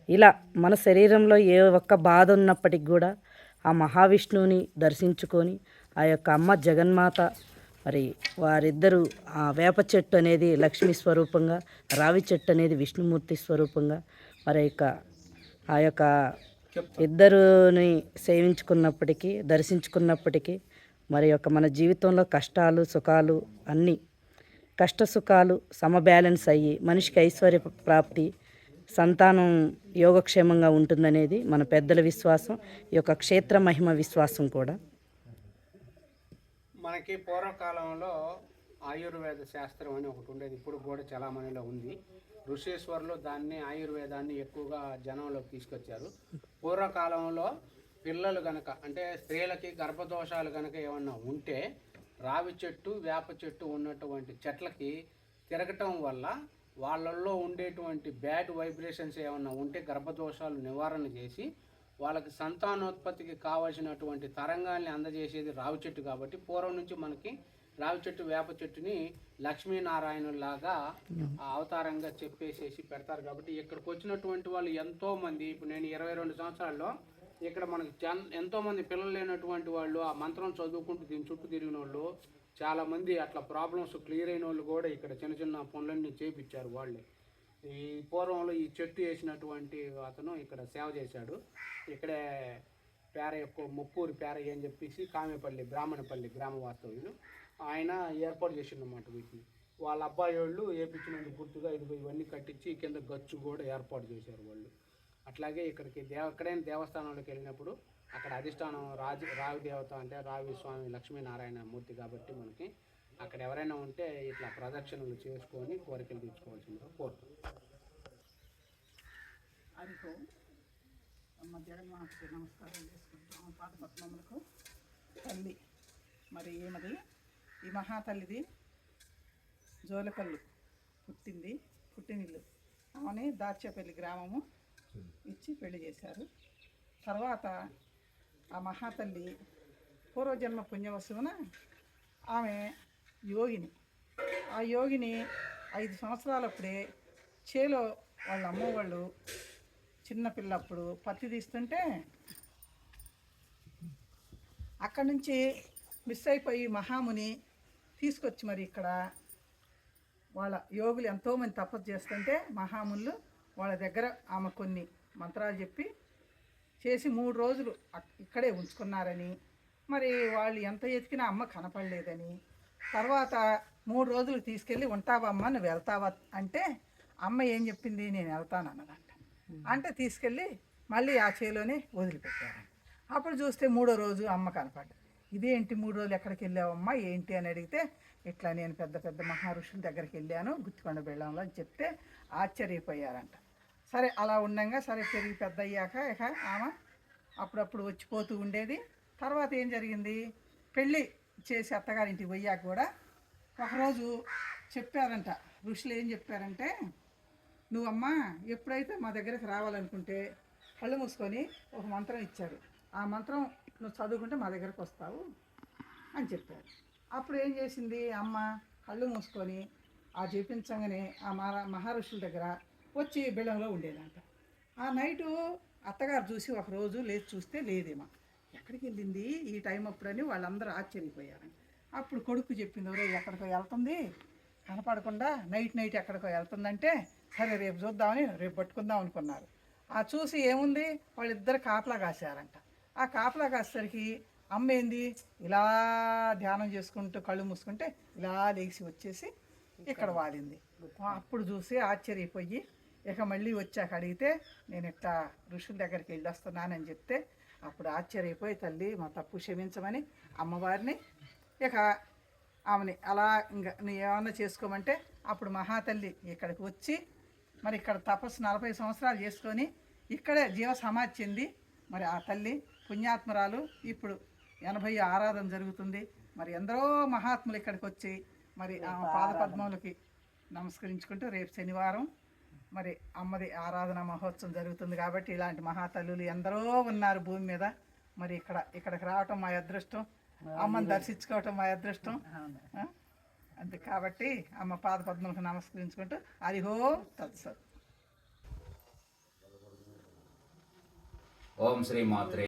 ఇలా మన శరీరంలో ఏ ఒక్క బాధ ఉన్నప్పటికి కూడా ఆ మహావిష్ణువుని దర్శించుకొని ఆ యొక్క అమ్మ జగన్మాత మరి వారిద్దరూ ఆ వేప చెట్టు అనేది లక్ష్మీ స్వరూపంగా, రావి చెట్టు అనేది విష్ణుమూర్తి స్వరూపంగా మరి ఆ యొక్క ఇద్దరుని సేవించుకున్నప్పటికీ, దర్శించుకున్నప్పటికీ మరి యొక్క మన జీవితంలో కష్టాలు సుఖాలు అన్నీ కష్ట సుఖాలు సమబ్యాలెన్స్ అయ్యి మనిషికి ఐశ్వర్య ప్రాప్తి, సంతానం యోగక్షేమంగా ఉంటుందనేది మన పెద్దల విశ్వాసం. ఈ యొక్క క్షేత్ర మహిమ విశ్వాసం కూడా. మనకి పూర్వకాలంలో ఆయుర్వేద శాస్త్రం అని ఒకటి ఉండేది, ఇప్పుడు కూడా చలామణిలో ఉంది. ఋషీశ్వరులు దాన్ని ఆయుర్వేదాన్ని ఎక్కువగా జనంలోకి తీసుకొచ్చారు. పూర్వకాలంలో పిల్లలు గనక అంటే స్త్రీలకి గర్భదోషాలు గనక ఏమన్నా ఉంటే రావి చెట్టు వేప చెట్టు ఉన్నటువంటి చెట్లకి తిరగటం వల్ల వాళ్ళల్లో ఉండేటువంటి బ్యాడ్ వైబ్రేషన్స్ ఏమన్నా ఉంటే గర్భదోషాలు నివారణ చేసి వాళ్ళకి సంతానోత్పత్తికి కావాల్సినటువంటి తరంగాల్ని అందజేసేది రావి చెట్టు. కాబట్టి పూర్వం నుంచి మనకి రావి చెట్టు వేప చెట్టుని లక్ష్మీనారాయణులాగా అవతారంగా చెప్పేసేసి పెడతారు. కాబట్టి ఇక్కడికి వచ్చినటువంటి వాళ్ళు ఎంతోమంది, ఇప్పుడు నేను 22 సంవత్సరాల్లో ఇక్కడ మనకి ఎంతోమంది పిల్లలు లేనటువంటి వాళ్ళు ఆ మంత్రం చదువుకుంటూ దీని చుట్టూ తిరిగిన వాళ్ళు చాలామంది, అట్లా ప్రాబ్లమ్స్ క్లియర్ అయిన వాళ్ళు కూడా ఇక్కడ చిన్న చిన్న పనులన్నీ చేపించారు వాళ్ళే. ఈ పూర్వంలో ఈ చెట్టు వేసినటువంటి అతను ఇక్కడ సేవ చేశాడు. ఇక్కడే పేర ఎక్కువ ముప్పూరి పేరయ్య అని చెప్పేసి కామేపల్లి బ్రాహ్మణపల్లి గ్రామ వాస్తవ్యులు ఆయన ఏర్పాటు చేసిందన్నమాట వీటిని. వాళ్ళ అబ్బాయి వాళ్ళు వేపించినందుకు గుర్తుగా ఇవన్నీ కట్టించి కింద గచ్చు కూడా ఏర్పాటు చేశారు వాళ్ళు. అట్లాగే ఇక్కడికి ఎక్కడైనా దేవస్థానంలోకి వెళ్ళినప్పుడు అక్కడ అధిష్టానం రావి దేవత అంటే రావి స్వామి లక్ష్మీనారాయణ మూర్తి కాబట్టి మనకి అక్కడ ఎవరైనా ఉంటే ఇట్లా ప్రదక్షిణలు చేసుకొని కోరికలు తీర్చుకోవాల్సిందిగా కోరుతున్నాం. అదిగో అమ్మ జగన్మాతకి నమస్కారం చేసుకుంటాం. పాదపద్మములకు తల్లి మరి ఏమది ఈ మహాతల్లిది జోలకల్లు పుట్టినిల్లు ఆమెని దాచేపల్లి గ్రామము ఇచ్చి పెళ్లి చేశారు. తర్వాత ఆ మహాతల్లి పూర్వజన్మ పుణ్యవశమున ఆమె యోగిని. ఆ యోగిని 5 సంవత్సరాలప్పుడే చేలో వాళ్ళ అమ్మ వాళ్ళు చిన్నపిల్లప్పుడు పత్తి తీస్తుంటే అక్కడి నుంచి మిస్ అయిపోయి మహాముని తీసుకొచ్చి మరి ఇక్కడ వాళ్ళ యోగులు ఎంతోమంది తపస్సు చేస్తుంటే మహామునులు వాళ్ళ దగ్గర ఆమె కొన్ని మంత్రాలు చెప్పి చేసి 3 రోజులు ఇక్కడే ఉంచుకున్నారని, మరి వాళ్ళు ఎంత ఎతికినా అమ్మ కనపడలేదని, తర్వాత 3 రోజులు తీసుకెళ్ళి ఉంటావా అమ్మ నువ్వు వెళ్తావా అంటే అమ్మ ఏం చెప్పింది, నేను వెళ్తాను అన్నదంట. అంటే తీసుకెళ్ళి మళ్ళీ ఆ చేలోనే వదిలిపెట్టారు. అప్పుడు చూస్తే 3వ రోజు అమ్మ కనపడ్డది. ఇదేంటి 3 రోజులు ఎక్కడికి వెళ్ళావమ్మా ఏంటి అని అడిగితే ఇట్లా నేను పెద్ద పెద్ద మహర్షుల దగ్గరికి వెళ్ళాను గుత్తికొండ బెళ్ళంలో అని చెప్తే ఆశ్చర్యపోయారంట. సరే అలా ఉండగా సరే పెరిగి పెద్ద అయ్యాక ఇక ఆమె అప్పుడప్పుడు వచ్చిపోతూ ఉండేది. తర్వాత ఏం జరిగింది, పెళ్ళి చేసి అత్తగారింటికి పోయాక కూడా ఒకరోజు చెప్పారంట, ఋషులు ఏం చెప్పారంటే, నువ్వమ్మా ఎప్పుడైతే మా దగ్గరికి రావాలనుకుంటే కళ్ళు మూసుకొని ఒక మంత్రం ఇచ్చారు, ఆ మంత్రం నువ్వు చదువుకుంటే మా దగ్గరకు వస్తావు అని చెప్పారు. అప్పుడు ఏం చేసింది అమ్మ, కళ్ళు మూసుకొని ఆ జపించగానే ఆ మహర్షుల దగ్గర వచ్చి బిళ్ళంలో ఉండేదంట. ఆ నైటు అత్తగారు చూసి ఒకరోజు లేచి చూస్తే లేదేమో, ఎక్కడికి వెళ్ళింది ఈ టైం అప్పుడని వాళ్ళందరూ ఆశ్చర్యపోయారంట. అప్పుడు కొడుకు చెప్పింది, ఎవరో ఎక్కడికో వెళ్తుంది కనపడకుండా నైట్ ఎక్కడికో వెళ్తుందంటే సరే రేపు చూద్దామని రేపు పట్టుకుందాం అనుకున్నారు. ఆ చూసి ఏముంది వాళ్ళిద్దరు కాపలా కాశారంట. ఆ కాపలా కాసేసరికి అమ్మ ఏంది ఇలా ధ్యానం చేసుకుంటూ కళ్ళు మూసుకుంటే ఇలా లేచి వచ్చేసి ఇక్కడ వాలింది. అప్పుడు చూసి ఆశ్చర్యపోయి ఇక మళ్ళీ వచ్చాక అడిగితే నేను ఇట్లా ఋషుల దగ్గరికి వెళ్ళి వస్తున్నానని చెప్తే అప్పుడు ఆశ్చర్యపోయి తల్లి మా తప్పు క్షమించమని అమ్మవారిని ఇక ఆమెని అలా ఇంకా నువ్వు ఏమన్నా చేసుకోమంటే అప్పుడు మహాతల్లి ఇక్కడికి వచ్చి మరి ఇక్కడ తపస్సు 40 సంవత్సరాలు చేసుకొని ఇక్కడే జీవ సమాధి చెంది మరి ఆ తల్లి పుణ్యాత్మరాలు ఇప్పుడు 80 ఆరాధన జరుగుతుంది. మరి ఎందరో మహాత్ములు ఇక్కడికి వచ్చి మరి ఆమె పాదపద్మములకి నమస్కరించుకుంటూ రేపు శనివారం మరి అమ్మది ఆరాధన మహోత్సవం జరుగుతుంది. కాబట్టి ఇలాంటి మహాతల్లులు ఎందరో ఉన్నారు భూమి మీద. మరి ఇక్కడికి రావటం మా అదృష్టం, అమ్మని దర్శించుకోవటం మా అదృష్టం. అంతే కాబట్టి అమ్మ పాదపద్మలకు నమస్కరించుకుంటూ హరి ఓం తత్సత్. ఓం శ్రీ మాత్రే